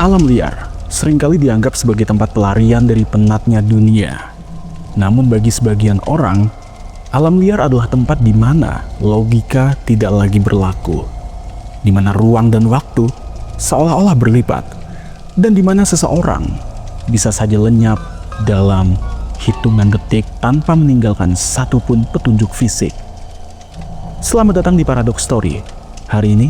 Alam liar seringkali dianggap sebagai tempat pelarian dari penatnya dunia. Namun bagi sebagian orang, alam liar adalah tempat di mana logika tidak lagi berlaku, di mana ruang dan waktu seolah-olah berlipat, dan di mana seseorang bisa saja lenyap dalam hitungan detik tanpa meninggalkan satupun petunjuk fisik. Selamat datang di Paradox Story. Hari ini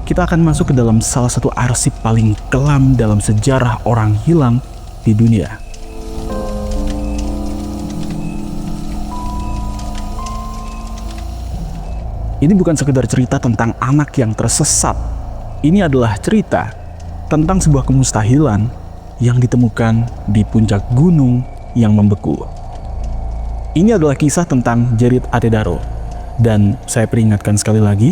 kita akan masuk ke dalam salah satu arsip paling kelam dalam sejarah orang hilang di dunia. Ini bukan sekedar cerita tentang anak yang tersesat. Ini adalah cerita tentang sebuah kemustahilan yang ditemukan di puncak gunung yang membeku. Ini adalah kisah tentang Jared Atedaro. Dan saya peringatkan sekali lagi,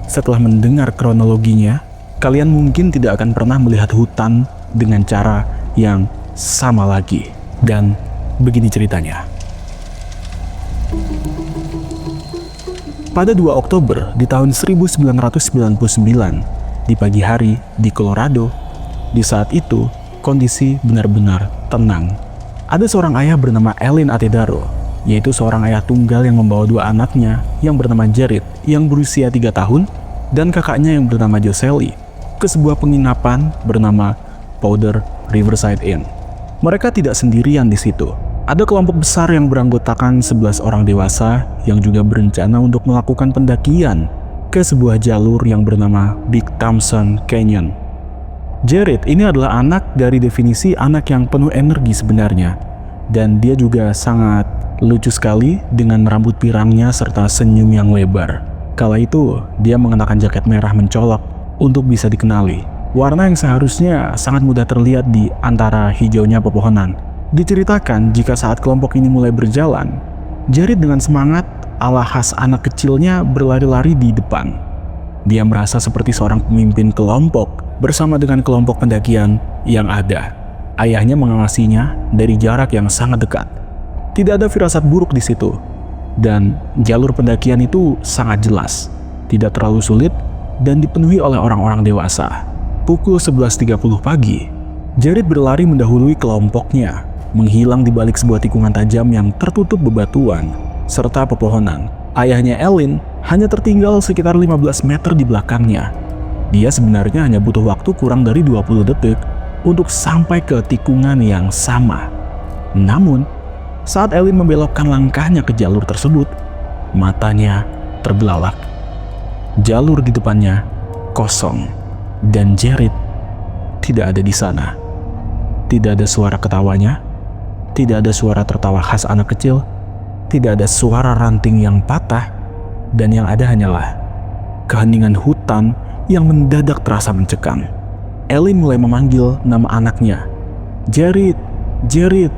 setelah mendengar kronologinya, kalian mungkin tidak akan pernah melihat hutan dengan cara yang sama lagi. Dan begini ceritanya. Pada 2 Oktober di tahun 1999, di pagi hari di Colorado, di saat itu kondisi benar-benar tenang. Ada seorang ayah bernama Ellen Atedaro, yaitu seorang ayah tunggal yang membawa 2 anaknya yang bernama Jared yang berusia 3 tahun dan kakaknya yang bernama Jocelyn ke sebuah penginapan bernama Powder Riverside Inn. Mereka tidak sendirian di situ. Ada kelompok besar yang beranggotakan 11 orang dewasa yang juga berencana untuk melakukan pendakian ke sebuah jalur yang bernama Big Thompson Canyon. Jared ini adalah anak dari definisi anak yang penuh energi sebenarnya, dan dia juga sangat lucu sekali dengan rambut pirangnya serta senyum yang lebar. Kala itu, dia mengenakan jaket merah mencolok untuk bisa dikenali. Warna yang seharusnya sangat mudah terlihat di antara hijaunya pepohonan. Diceritakan jika saat kelompok ini mulai berjalan, Jared dengan semangat ala khas anak kecilnya berlari-lari di depan. Dia merasa seperti seorang pemimpin kelompok bersama dengan kelompok pendakian yang ada. Ayahnya mengawasinya dari jarak yang sangat dekat. Tidak ada firasat buruk di situ, dan jalur pendakian itu sangat jelas, tidak terlalu sulit, dan dipenuhi oleh orang-orang dewasa. Pukul 11.30 pagi, Jared berlari mendahului kelompoknya, menghilang di balik sebuah tikungan tajam yang tertutup bebatuan serta pepohonan. Ayahnya Ellen hanya tertinggal sekitar 15 meter di belakangnya. Dia sebenarnya hanya butuh waktu kurang dari 20 detik untuk sampai ke tikungan yang sama. Namun, saat Ellen membelokkan langkahnya ke jalur tersebut, matanya terbelalak. Jalur di depannya kosong, dan Jared tidak ada di sana. Tidak ada suara ketawanya, tidak ada suara tertawa khas anak kecil, tidak ada suara ranting yang patah, dan yang ada hanyalah keheningan hutan yang mendadak terasa mencekam. Ellen mulai memanggil nama anaknya, Jared, Jared.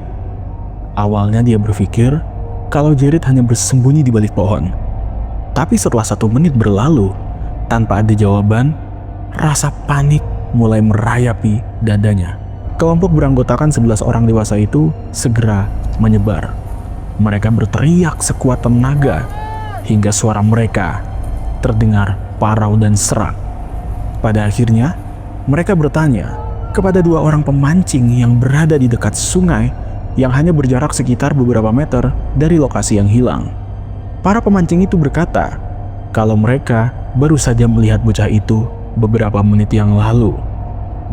Awalnya dia berpikir kalau Jared hanya bersembunyi di balik pohon. Tapi setelah 1 menit berlalu, tanpa ada jawaban, rasa panik mulai merayapi dadanya. Kelompok beranggotakan 11 orang dewasa itu segera menyebar. Mereka berteriak sekuat tenaga hingga suara mereka terdengar parau dan serak. Pada akhirnya, mereka bertanya kepada 2 orang pemancing yang berada di dekat sungai yang hanya berjarak sekitar beberapa meter dari lokasi yang hilang. Para pemancing itu berkata kalau mereka baru saja melihat bocah itu beberapa menit yang lalu,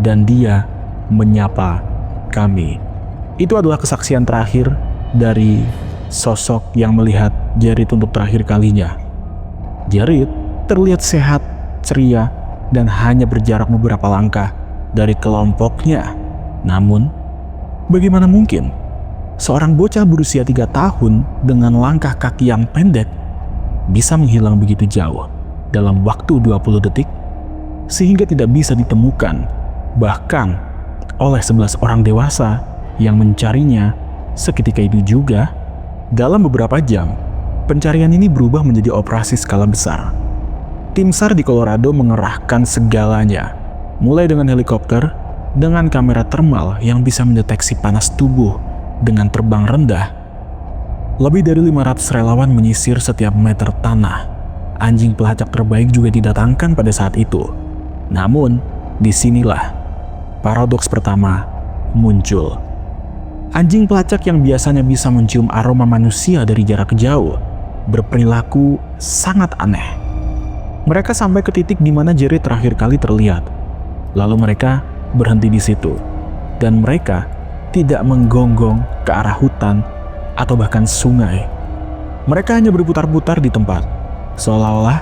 dan dia menyapa kami. Itu adalah kesaksian terakhir dari sosok yang melihat Jared untuk terakhir kalinya. Jared terlihat sehat, ceria, dan hanya berjarak beberapa langkah dari kelompoknya. Namun, bagaimana mungkin seorang bocah berusia 3 tahun dengan langkah kaki yang pendek bisa menghilang begitu jauh dalam waktu 20 detik sehingga tidak bisa ditemukan bahkan oleh 11 orang dewasa yang mencarinya seketika itu juga. Dalam beberapa jam, pencarian ini berubah menjadi operasi skala besar. Tim SAR di Colorado mengerahkan segalanya, mulai dengan helikopter, dengan kamera thermal yang bisa mendeteksi panas tubuh dengan terbang rendah. Lebih dari 500 relawan menyisir setiap meter tanah. Anjing pelacak terbaik juga didatangkan pada saat itu. Namun, disinilah paradoks pertama muncul. Anjing pelacak yang biasanya bisa mencium aroma manusia dari jarak jauh berperilaku sangat aneh. Mereka sampai ke titik di mana Jared terakhir kali terlihat. Lalu mereka berhenti di situ, dan mereka tidak menggonggong ke arah hutan atau bahkan sungai. Mereka hanya berputar-putar di tempat, seolah-olah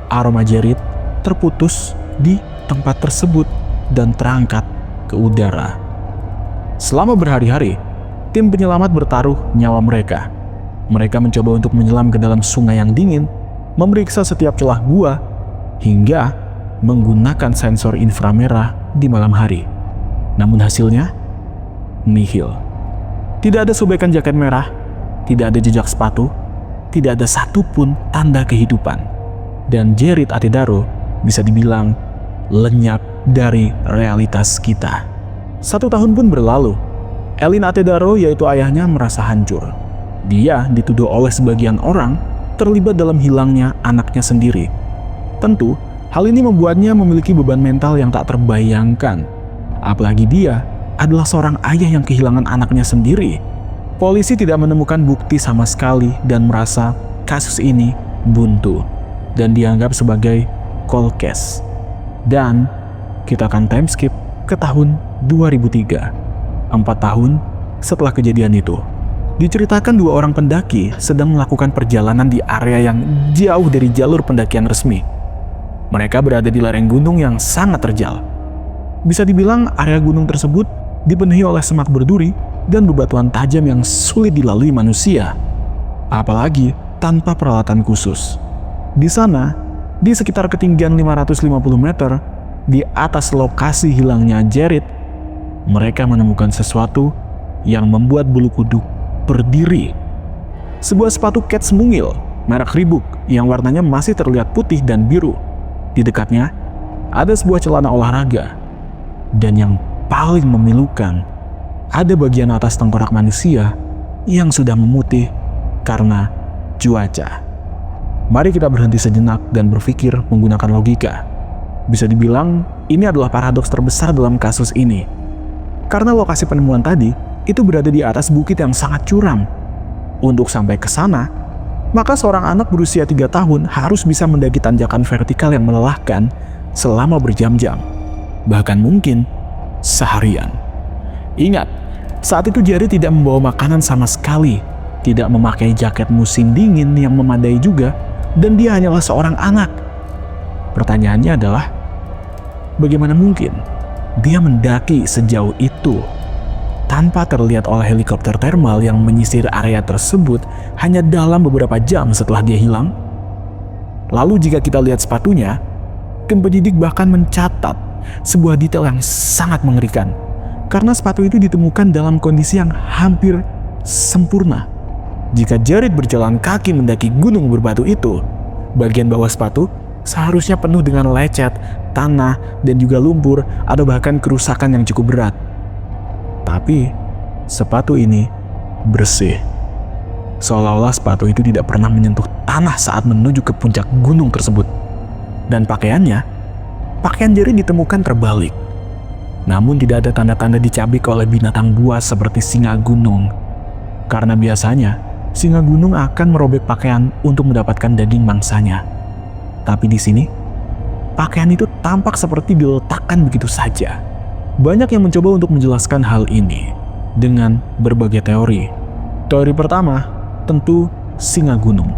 aroma Jared terputus di tempat tersebut dan terangkat ke udara. Selama berhari-hari, tim penyelamat bertaruh nyawa mereka. Mereka mencoba untuk menyelam ke dalam sungai yang dingin, memeriksa setiap celah gua, hingga menggunakan sensor inframerah di malam hari. Namun hasilnya nihil. Tidak ada sobekan jaket merah, tidak ada jejak sepatu, tidak ada satupun tanda kehidupan. Dan Jared Atedaro bisa dibilang lenyap dari realitas kita. 1 tahun pun berlalu. Elin Atedaro, yaitu ayahnya, merasa hancur. Dia dituduh oleh sebagian orang terlibat dalam hilangnya anaknya sendiri. Tentu, hal ini membuatnya memiliki beban mental yang tak terbayangkan. Apalagi dia adalah seorang ayah yang kehilangan anaknya sendiri. Polisi tidak menemukan bukti sama sekali dan merasa kasus ini buntu dan dianggap sebagai cold case. Dan kita akan time skip ke tahun 2003. 4 tahun setelah kejadian itu, diceritakan 2 orang pendaki sedang melakukan perjalanan di area yang jauh dari jalur pendakian resmi. Mereka berada di lereng gunung yang sangat terjal. Bisa dibilang area gunung tersebut dipenuhi oleh semak berduri dan bebatuan tajam yang sulit dilalui manusia, apalagi tanpa peralatan khusus. Di sana, di sekitar ketinggian 550 meter, di atas lokasi hilangnya Jared, mereka menemukan sesuatu yang membuat bulu kuduk berdiri. Sebuah sepatu kets mungil, merek Reebok yang warnanya masih terlihat putih dan biru. Di dekatnya, ada sebuah celana olahraga. Dan yang paling memilukan, ada bagian atas tengkorak manusia yang sudah memutih karena cuaca. Mari kita berhenti sejenak dan berpikir menggunakan logika. Bisa dibilang, ini adalah paradoks terbesar dalam kasus ini. Karena lokasi penemuan tadi itu berada di atas bukit yang sangat curam. Untuk sampai ke sana, maka seorang anak berusia 3 tahun harus bisa mendaki tanjakan vertikal yang melelahkan selama berjam-jam, bahkan mungkin seharian. Ingat, saat itu Jared tidak membawa makanan sama sekali, tidak memakai jaket musim dingin yang memadai juga, dan dia hanyalah seorang anak. Pertanyaannya adalah, bagaimana mungkin dia mendaki sejauh itu tanpa terlihat oleh helikopter thermal yang menyisir area tersebut hanya dalam beberapa jam setelah dia hilang? Lalu jika kita lihat sepatunya, tim penyidik bahkan mencatat sebuah detail yang sangat mengerikan, karena sepatu itu ditemukan dalam kondisi yang hampir sempurna. Jika Jared berjalan kaki mendaki gunung berbatu itu, bagian bawah sepatu seharusnya penuh dengan lecet, tanah, dan juga lumpur atau bahkan kerusakan yang cukup berat. Tapi sepatu ini bersih. Seolah-olah sepatu itu tidak pernah menyentuh tanah saat menuju ke puncak gunung tersebut. Dan pakaian Jared ditemukan terbalik. Namun tidak ada tanda-tanda dicabik oleh binatang buas seperti singa gunung. Karena biasanya singa gunung akan merobek pakaian untuk mendapatkan daging mangsanya. Tapi di sini, pakaian itu tampak seperti diletakkan begitu saja. Banyak yang mencoba untuk menjelaskan hal ini dengan berbagai teori. Teori pertama, tentu singa gunung.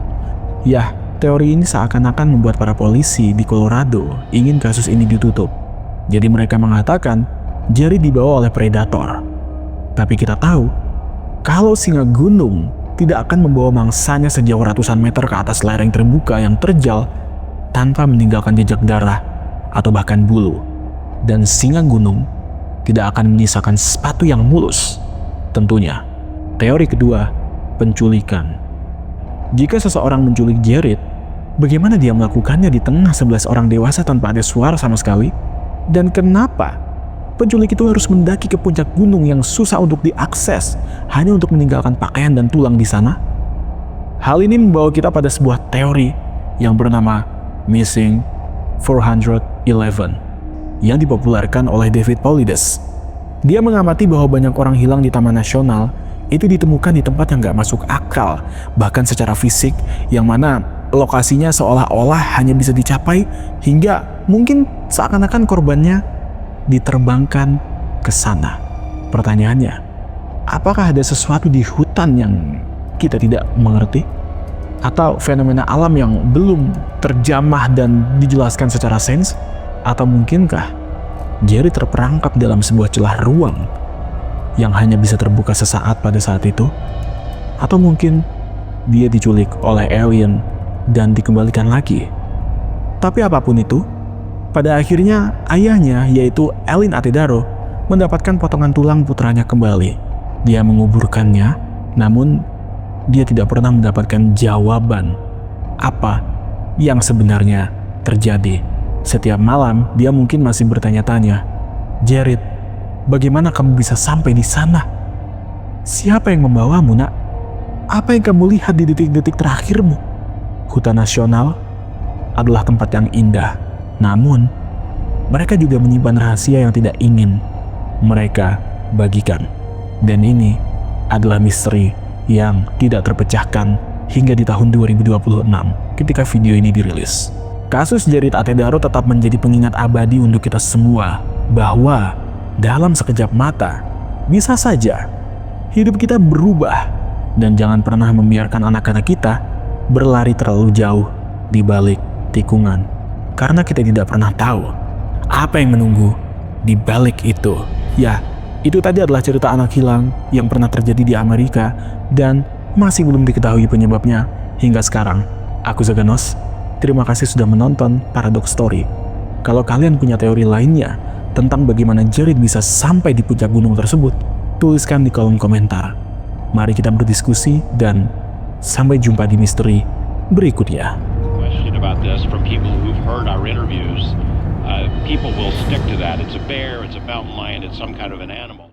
Ya, teori ini seakan-akan membuat para polisi di Colorado ingin kasus ini ditutup. Jadi mereka mengatakan Jared dibawa oleh predator. Tapi kita tahu, kalau singa gunung tidak akan membawa mangsanya sejauh ratusan meter ke atas lereng terbuka yang terjal tanpa meninggalkan jejak darah atau bahkan bulu. Dan singa gunung tidak akan menyisakan sepatu yang mulus. Tentunya, teori kedua, penculikan. Jika seseorang menculik Jared, bagaimana dia melakukannya di tengah 11 orang dewasa tanpa ada suara sama sekali? Dan kenapa penculik itu harus mendaki ke puncak gunung yang susah untuk diakses hanya untuk meninggalkan pakaian dan tulang di sana? Hal ini membawa kita pada sebuah teori yang bernama Missing 411 yang dipopulerkan oleh David Paulides Dia mengamati bahwa banyak orang hilang di Taman Nasional itu ditemukan di tempat yang gak masuk akal, bahkan secara fisik, yang mana lokasinya seolah-olah hanya bisa dicapai hingga mungkin seakan-akan korbannya diterbangkan ke sana. Pertanyaannya, apakah ada sesuatu di hutan yang kita tidak mengerti? Atau fenomena alam yang belum terjamah dan dijelaskan secara sains? Atau mungkinkah Jerry terperangkap dalam sebuah celah ruang yang hanya bisa terbuka sesaat pada saat itu? Atau mungkin dia diculik oleh alien dan dikembalikan lagi? Tapi apapun itu, pada akhirnya ayahnya, yaitu Elin Atedaro, mendapatkan potongan tulang putranya kembali. Dia menguburkannya, namun dia tidak pernah mendapatkan jawaban apa yang sebenarnya terjadi. Setiap malam dia mungkin masih bertanya-tanya, "Jared, bagaimana kamu bisa sampai di sana? Siapa yang membawamu, nak? Apa yang kamu lihat di detik-detik terakhirmu?" Hutan nasional adalah tempat yang indah, namun mereka juga menyimpan rahasia yang tidak ingin mereka bagikan. Dan ini adalah misteri yang tidak terpecahkan hingga di tahun 2026 ketika video ini dirilis. Kasus Jared Atedaro tetap menjadi pengingat abadi untuk kita semua bahwa dalam sekejap mata bisa saja hidup kita berubah, dan jangan pernah membiarkan anak-anak kita berlari terlalu jauh di balik tikungan, karena kita tidak pernah tahu apa yang menunggu di balik itu. Ya, itu tadi adalah cerita anak hilang yang pernah terjadi di Amerika dan masih belum diketahui penyebabnya hingga sekarang. Aku Zaganos. Terima kasih sudah menonton Paradox Story. Kalau kalian punya teori lainnya tentang bagaimana Jared bisa sampai di puncak gunung tersebut, tuliskan di kolom komentar. Mari kita berdiskusi dan sampai jumpa di misteri berikutnya. Question about this from people who've heard our interviews. People will stick to that. It's a bear, it's a mountain lion, it's some kind of an animal.